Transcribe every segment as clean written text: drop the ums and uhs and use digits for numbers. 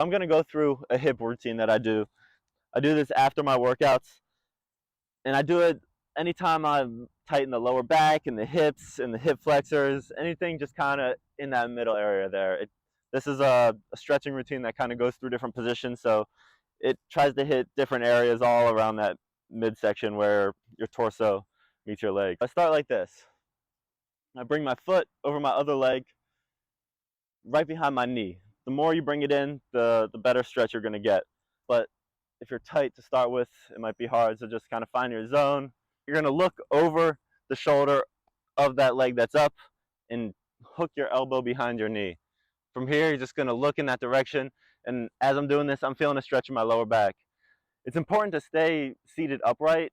I'm going to go through a hip routine that I do. I do this after my workouts, and I do it anytime I tighten the lower back and the hips and the hip flexors, anything just kind of in that middle area there. This is a stretching routine that kind of goes through different positions, so it tries to hit different areas all around that midsection where your torso meets your leg. I start like this. I bring my foot over my other leg, right behind my knee. The more you bring it in, the better stretch you're going to get. But if you're tight to start with, it might be hard, so just kind of find your zone. You're going to look over the shoulder of that leg that's up and hook your elbow behind your knee. From here, you're just going to look in that direction, and as I'm doing this, I'm feeling a stretch in my lower back. It's important to stay seated upright.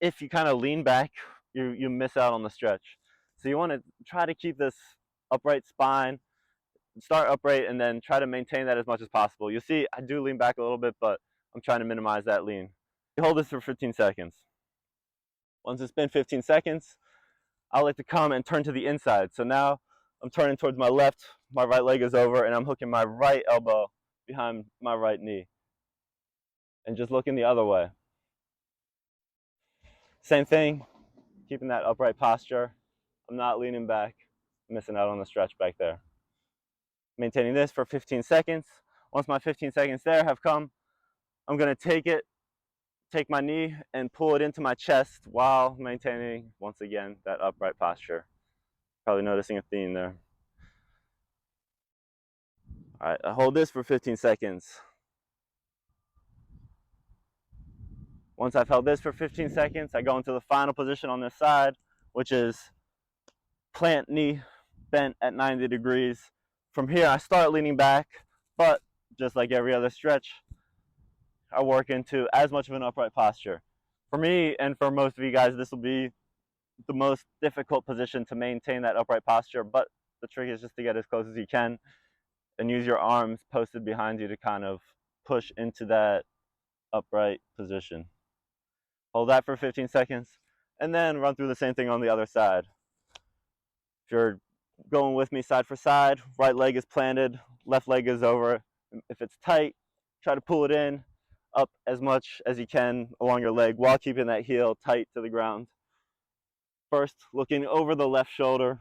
If you kind of lean back, you miss out on the stretch. So you want to try to keep this upright spine, start upright, and then try to maintain that as much as possible. You'll see I do lean back a little bit, but I'm trying to minimize that lean. You hold this for 15 seconds. Once it's been 15 seconds, I like to come and turn to the inside. So now I'm turning towards my left, my right leg is over, and I'm hooking my right elbow behind my right knee. And just looking the other way. Same thing, keeping that upright posture. I'm not leaning back, missing out on the stretch back there. Maintaining this for 15 seconds. Once my 15 seconds there have come, I'm going to take my knee and pull it into my chest while maintaining, once again, that upright posture. Probably noticing a theme there. All right, I hold this for 15 seconds. Once I've held this for 15 seconds, I go into the final position on this side, which is plant knee bent at 90 degrees. From here, I start leaning back, but just like every other stretch, I work into as much of an upright posture. For me, and for most of you guys, this will be the most difficult position to maintain that upright posture, but the trick is just to get as close as you can and use your arms posted behind you to kind of push into that upright position. Hold that for 15 seconds, and then run through the same thing on the other side. If you're going with me side for side, right leg is planted, left leg is over. If it's tight, try to pull it in up as much as you can along your leg while keeping that heel tight to the ground. First, looking over the left shoulder,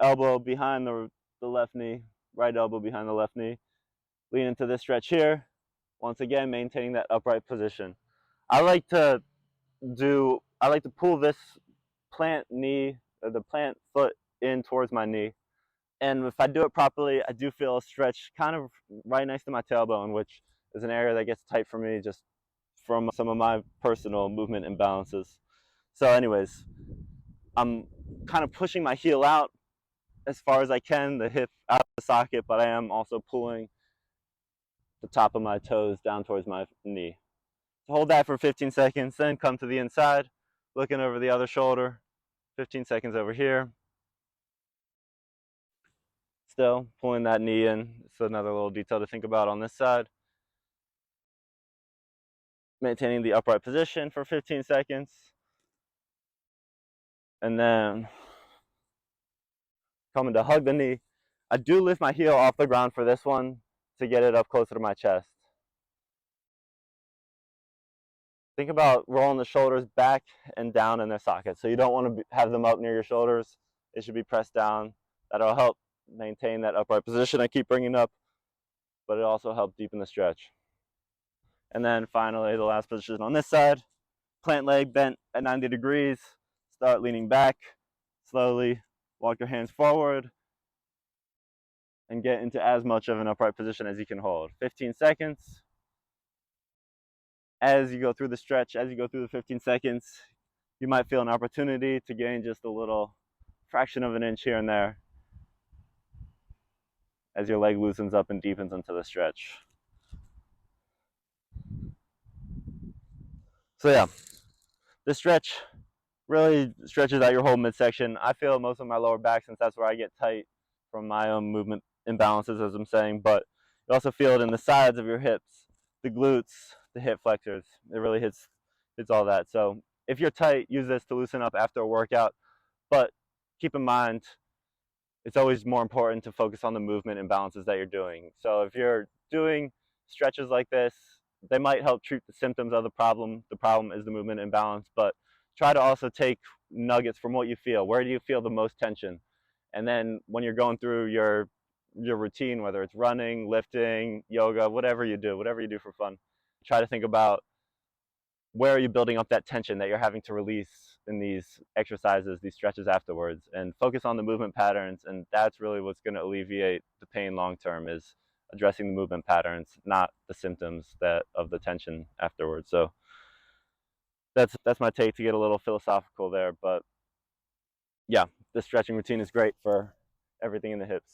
elbow behind the left knee, right elbow behind the left knee. Lean into this stretch here. Once again, maintaining that upright position. I like to pull this plant knee, or the plant foot in towards my knee. And if I do it properly, I do feel a stretch kind of right next to my tailbone, which is an area that gets tight for me just from some of my personal movement imbalances. So anyways, I'm kind of pushing my heel out as far as I can, the hip out of the socket, but I am also pulling the top of my toes down towards my knee. So hold that for 15 seconds, then come to the inside, looking over the other shoulder, 15 seconds over here. Still pulling that knee in. It's another little detail to think about on this side. Maintaining the upright position for 15 seconds. And then coming to hug the knee. I do lift my heel off the ground for this one to get it up closer to my chest. Think about rolling the shoulders back and down in their sockets. So you don't want to have them up near your shoulders. It should be pressed down. That'll help maintain that upright position I keep bringing up, but it also helps deepen the stretch. And then finally, the last position on this side, plant leg bent at 90 degrees. Start leaning back slowly. Walk your hands forward and get into as much of an upright position as you can hold. 15 seconds. As you go through the stretch, as you go through the 15 seconds, you might feel an opportunity to gain just a little fraction of an inch here and there as your leg loosens up and deepens into the stretch. So yeah, this stretch really stretches out your whole midsection. I feel most of my lower back since that's where I get tight from my own movement imbalances, as I'm saying, but you also feel it in the sides of your hips, the glutes, the hip flexors. It really hits all that. So if you're tight, use this to loosen up after a workout, but keep in mind, it's always more important to focus on the movement imbalances that you're doing. So if you're doing stretches like this, they might help treat the symptoms of the problem. The problem is the movement imbalance, but try to also take nuggets from what you feel. Where do you feel the most tension? And then when you're going through your routine, whether it's running, lifting, yoga, whatever you do for fun, try to think about where are you building up that tension that you're having to release in these exercises, these stretches afterwards, and focus on the movement patterns. And that's really what's going to alleviate the pain long term, is addressing the movement patterns, not the symptoms of the tension afterwards. So that's my take, to get a little philosophical there. But yeah, the stretching routine is great for everything in the hips.